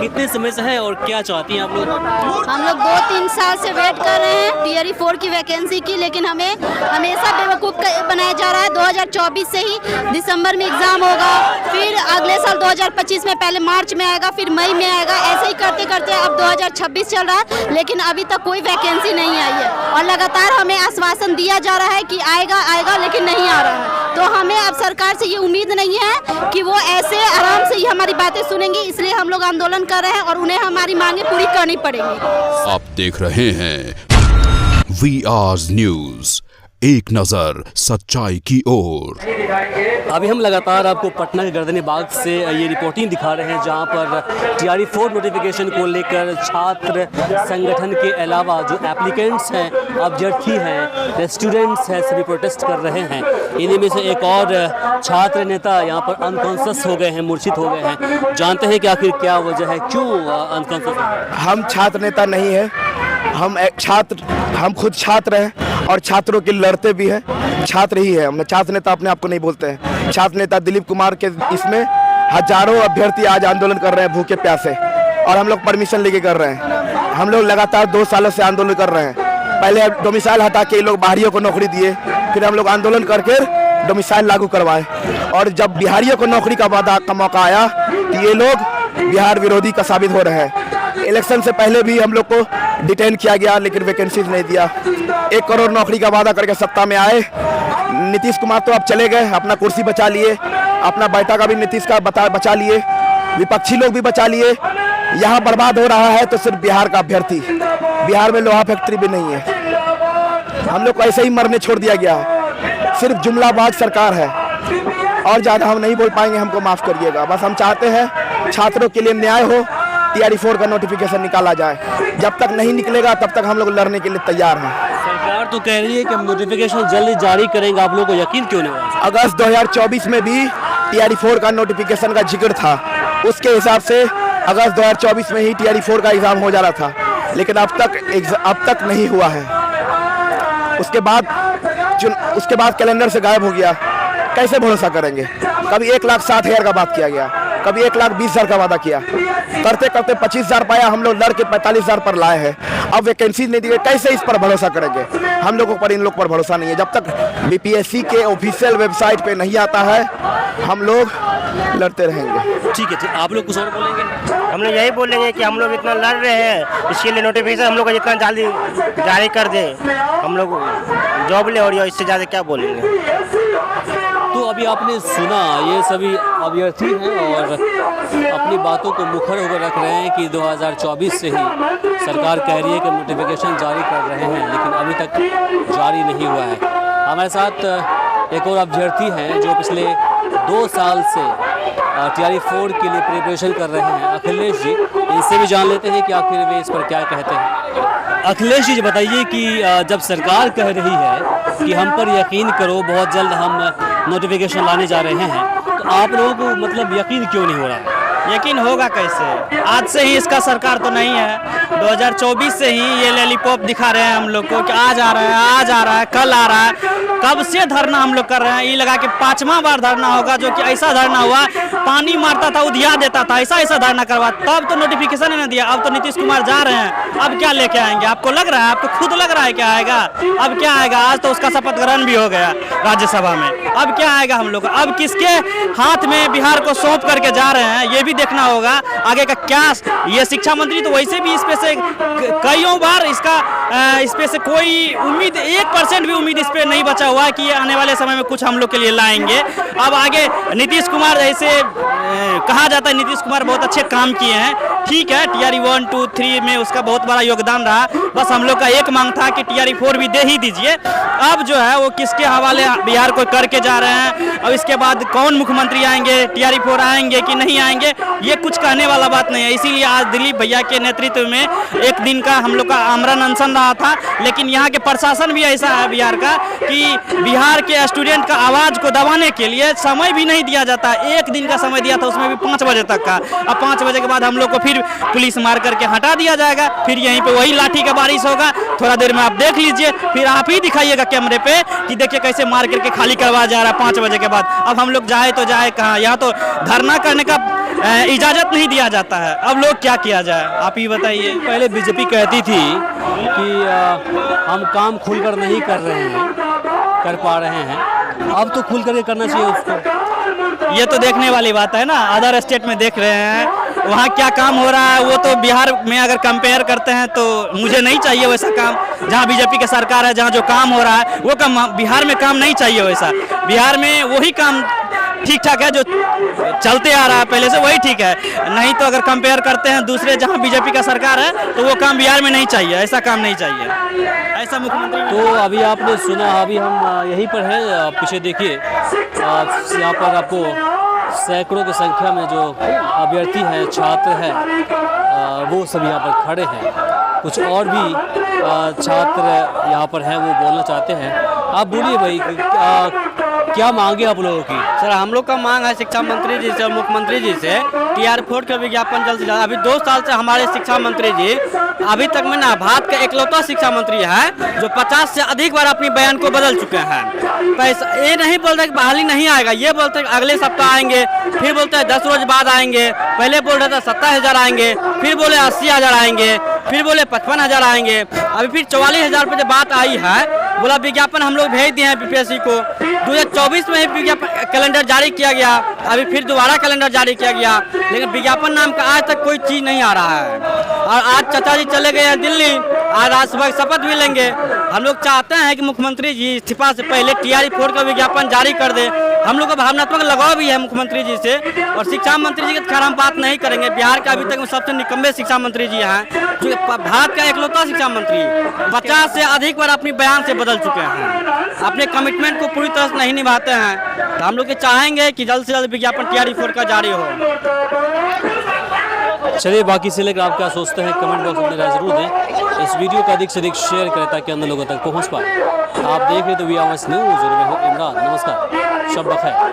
कितने समय से है और क्या चाहती हैं आप लोग? हम लोग 2-3 साल से वेट कर रहे हैं टीआरई 4 की वैकेंसी की, लेकिन हमें हमेशा बेवकूफ़ बनाया जा रहा है। 2024 से ही दिसंबर में एग्ज़ाम होगा, फिर अगले साल 2025 में, पहले मार्च में आएगा, फिर मई में आएगा। ऐसे ही करते करते अब 2026 चल रहा है, लेकिन अभी तक कोई वैकेंसी नहीं आई है और लगातार हमें आश्वासन दिया जा रहा है कि आएगा आएगा, लेकिन नहीं आ रहा है। तो हमें अब सरकार से ये उम्मीद नहीं है कि वो ऐसे आराम से ही हमारी बातें सुनेंगे, इसलिए हम लोग आंदोलन कर रहे हैं और उन्हें हमारी मांगे पूरी करनी पड़ेंगी। आप देख रहे हैं VR न्यूज, एक नजर सच्चाई की ओर। अभी हम लगातार आपको पटना के गर्दनी बाग से ये रिपोर्टिंग दिखा रहे हैं, जहां पर टीआरई 4 नोटिफिकेशन को लेकर छात्र संगठन के अलावा जो एप्लीकेंट्स हैं, अभ्यर्थी हैं, स्टूडेंट्स हैं, सभी प्रोटेस्ट कर रहे हैं। इन्हीं में से एक और छात्र नेता यहाँ पर अनकॉन्शियस हो गए हैं, मूर्छित हो गए हैं। जानते हैं कि आखिर क्या वजह है, क्यों अनकॉन्शियस? हम छात्र नेता नहीं है, हम खुद छात्र हैं और छात्रों के लड़ते भी हैं। छात्र ही है, हम छात्र नेता अपने आप को नहीं बोलते हैं। छात्र नेता दिलीप कुमार के इसमें हजारों अभ्यर्थी आज आंदोलन कर रहे हैं भूखे प्यासे, और हम लोग परमिशन लेके कर रहे हैं। हम लोग लगातार 2 सालों से आंदोलन कर रहे हैं। पहले डोमिसाइल हटा के लोग बाहरियों को नौकरी दिए, फिर हम लोग आंदोलन करके डोमिसाइल लागू करवाए, और जब बिहारियों को नौकरी का मौका आया तो ये लोग बिहार विरोधी का साबित हो रहे हैं। इलेक्शन से पहले भी हम लोग को डिटेन किया गया, लेकिन वैकेंसीज नहीं दिया। 1 करोड़ नौकरी का वादा करके सत्ता में आए। नीतीश कुमार तो अब चले गए, अपना कुर्सी बचा लिए, अपना बैठा का भी नीतीश का बचा लिए, विपक्षी लोग भी बचा लिए। यहाँ बर्बाद हो रहा है तो सिर्फ बिहार का अभ्यर्थी। बिहार में लोहा फैक्ट्री भी नहीं है, हम लोग को ऐसे ही मरने छोड़ दिया गया है। सिर्फ जुमलाबाज सरकार है, और ज़्यादा हम नहीं बोल पाएंगे, हमको माफ़ करिएगा। बस हम चाहते हैं छात्रों के लिए न्याय हो, टीआरई 4 का नोटिफिकेशन निकाला जाए। जब तक नहीं निकलेगा तब तक हम लोग लड़ने के लिए तैयार हैं। सरकार तो कह रही है कि हम नोटिफिकेशन जल्दी जारी करेंगे, आप लोगों को यकीन क्यों नहीं हुआ? अगस्त 2024 में भी टीआरई 4 का नोटिफिकेशन का जिक्र था, उसके हिसाब से अगस्त 2024 में ही टीआरई 4 का एग्ज़ाम हो जाना था, लेकिन अब तक नहीं हुआ है। उसके बाद कैलेंडर से गायब हो गया। कैसे भरोसा करेंगे? कभी 1,60,000 का बात किया गया, कभी 1,20,000 का वादा किया, करते करते 25,000 पाया, हम लोग लड़के 45,000 पर लाए हैं। अब वैकेंसी नहीं दी गई, कैसे इस पर भरोसा करेंगे? हम लोगों पर, इन लोग पर भरोसा नहीं है। जब तक बीपीएससी के ऑफिशियल वेबसाइट पे नहीं आता है, हम लोग लड़ते रहेंगे। ठीक है, आप लोग कुछ और बोलेंगे? हम लोग यही बोलेंगे कि हम लोग इतना लड़ रहे हैं, इसके लिए नोटिफिकेशन हम लोग को जितना जल्दी जारी कर दे, हम लोग जॉब ले, और इससे ज़्यादा क्या बोलेंगे। तो अभी आपने सुना, ये सभी अभ्यर्थी हैं और अपनी बातों को मुखर होकर रख रहे हैं कि 2024 से ही सरकार कह रही है कि नोटिफिकेशन जारी कर रहे हैं, लेकिन अभी तक जारी नहीं हुआ है। हमारे साथ एक और अभ्यर्थी हैं जो पिछले 2 साल से टीआरई 4 के लिए प्रिपरेशन कर रहे हैं, अखिलेश जी। इनसे भी जान लेते हैं कि आखिर वे इस पर क्या कहते हैं। अखिलेश जी, बताइए कि जब सरकार कह रही है कि हम पर यकीन करो, बहुत जल्द हम नोटिफिकेशन लाने जा रहे हैं, तो आप लोगों को मतलब यकीन क्यों नहीं हो रहा है? यकीन होगा कैसे? आज से ही इसका सरकार तो नहीं है, 2024 से ही ये लॉलीपॉप दिखा रहे हैं हम लोग को कि आज आ रहा है, आज आ रहा है, कल आ रहा है। कब से धरना हम लोग कर रहे हैं, ये लगा कि 5वां बार धरना होगा, जो कि ऐसा धरना हुआ, पानी मारता था उधिया देता था, ऐसा धरना करवा, तब तो नोटिफिकेशन ही नहीं दिया। अब तो नीतीश कुमार जा रहे हैं, अब क्या लेके आएंगे? आपको लग रहा है, आपको खुद लग रहा है क्या आएगा? अब क्या आएगा? आज तो उसका शपथ ग्रहण भी हो गया राज्यसभा में, अब क्या आएगा हम लोग? अब किसके हाथ में बिहार को सौंप करके जा रहे हैं, ये भी देखना होगा आगे का क्या। ये शिक्षा मंत्री तो वैसे भी इस पे से कईयों बार इस पे से कोई उम्मीद, 1% भी उम्मीद इस पे नहीं बचा हुआ है कि ये आने वाले समय में कुछ हम लोग के लिए लाएंगे। अब आगे नीतीश कुमार, जैसे कहा जाता है नीतीश कुमार बहुत अच्छे काम किए हैं, ठीक है, टीआरई 1, 2, 3 में उसका बहुत बड़ा योगदान रहा। बस हम लोग का एक मांग था कि टीआरई 4 भी दे ही दीजिए। अब जो है वो किसके हवाले बिहार को करके जा रहे हैं, अब इसके बाद कौन मुख्यमंत्री आएंगे, टीआरई 4 आएंगे कि नहीं आएंगे, ये कुछ कहने वाला बात नहीं है। इसीलिए आज दिलीप भैया के नेतृत्व में 1 दिन का हम लोग का आमरण अनशन रहा था, लेकिन यहाँ के प्रशासन भी ऐसा है बिहार का कि बिहार के स्टूडेंट का आवाज़ को दबाने के लिए समय भी नहीं दिया जाता। 1 दिन का समय दिया था, उसमें भी 5 बजे तक का। अब 5 बजे के बाद हम लोग को फिर पुलिस मार करके हटा दिया जाएगा, फिर यहीं पे वही लाठी का बारिश होगा। थोड़ा देर में आप देख लीजिए, फिर आप ही दिखाइएगा कैमरे पे कि देखिए कैसे मार करके खाली करवा जा रहा है 5 बजे के बाद। अब हम लोग जाए तो जाए कहाँ? यहाँ तो धरना करने का इजाज़त नहीं दिया जाता है। अब लोग क्या किया जाए, आप ही बताइए। पहले बीजेपी कहती थी कि हम काम खुलकर नहीं कर रहे हैं, कर पा रहे हैं, अब तो खुल करके करना चाहिए उसको। ये तो देखने वाली बात है ना, अदर स्टेट में देख रहे हैं वहाँ क्या काम हो रहा है, वो तो बिहार में अगर कंपेयर करते हैं तो मुझे नहीं चाहिए वैसा काम। जहाँ बीजेपी की सरकार है, जहाँ जो काम हो रहा है वो काम बिहार में काम नहीं चाहिए वैसा। बिहार में वही काम ठीक ठाक है जो चलते आ रहा है पहले से, वही ठीक है। नहीं तो अगर कंपेयर करते हैं दूसरे जहाँ बीजेपी का सरकार है तो वो काम बिहार में नहीं चाहिए, ऐसा काम नहीं चाहिए, ऐसा मुख्यमंत्री। तो अभी आपने सुना, अभी हम यहीं पर हैं, पीछे देखिए, यहाँ पर आपको सैकड़ों की संख्या में जो अभ्यर्थी हैं, छात्र हैं, वो सब यहाँ पर खड़े हैं। कुछ और भी छात्र यहाँ पर हैं, वो बोलना चाहते हैं। आप बोलिए भाई, क्या मांगे आप लोगों की? सर हम लोग का मांग है शिक्षा मंत्री जी से और मुख्यमंत्री जी से TR4 का विज्ञापन जल्द से जल्द। अभी 2 साल से हमारे शिक्षा मंत्री जी अभी तक में ना भारत का इकलौता शिक्षा मंत्री है जो 50 से अधिक बार अपनी बयान को बदल चुके हैं। पैसा ये नहीं बोलते कि बहाली नहीं आएगा, ये बोलते हैं अगले सप्ताह आएंगे, फिर बोलते हैं 10 रोज बाद आएंगे। पहले बोल रहे थे 27,000 आएंगे, फिर बोले 80,000 आएंगे, फिर बोले 55,000 आएंगे। अभी फिर 44,000 पे जो बात आई है, बोला विज्ञापन हम लोग भेज दिए हैं PPSC को। 2024 में ही विज्ञापन कैलेंडर जारी किया गया, अभी फिर दोबारा कैलेंडर जारी किया गया, लेकिन विज्ञापन नाम का आज तक कोई चीज़ नहीं आ रहा है। और आज चाचा जी चले गए हैं दिल्ली, आज सुबह शपथ भी लेंगे। हम लोग चाहते हैं कि मुख्यमंत्री जी इस्तीफा से पहले TR4 का विज्ञापन जारी कर दे। हम लोग का भावनात्मक लगाव भी है मुख्यमंत्री जी से, और शिक्षा मंत्री जी की खैर हम बात नहीं करेंगे। बिहार के अभी तक में सबसे निकम्मे शिक्षा मंत्री जी हैं, जो भारत का इकलौता शिक्षा मंत्री 50 से अधिक बार अपनी बयान से बदल चुके हैं, अपने कमिटमेंट को पूरी तरह से नहीं निभाते हैं। तो हम लोग ये चाहेंगे कि जल्द से जल्द विज्ञापन TR4 का जारी हो। चलिए, बाकी से लेकर आप क्या सोचते हैं कमेंट बॉक्स में राय जरूर दें। इस वीडियो को अधिक से अधिक शेयर करें ताकि अन्य लोगों तक पहुंच पाए। आप देख रहे तो वी आर न्यूज़ और मैं हूं इमरान। नमस्कार, शब बखैर।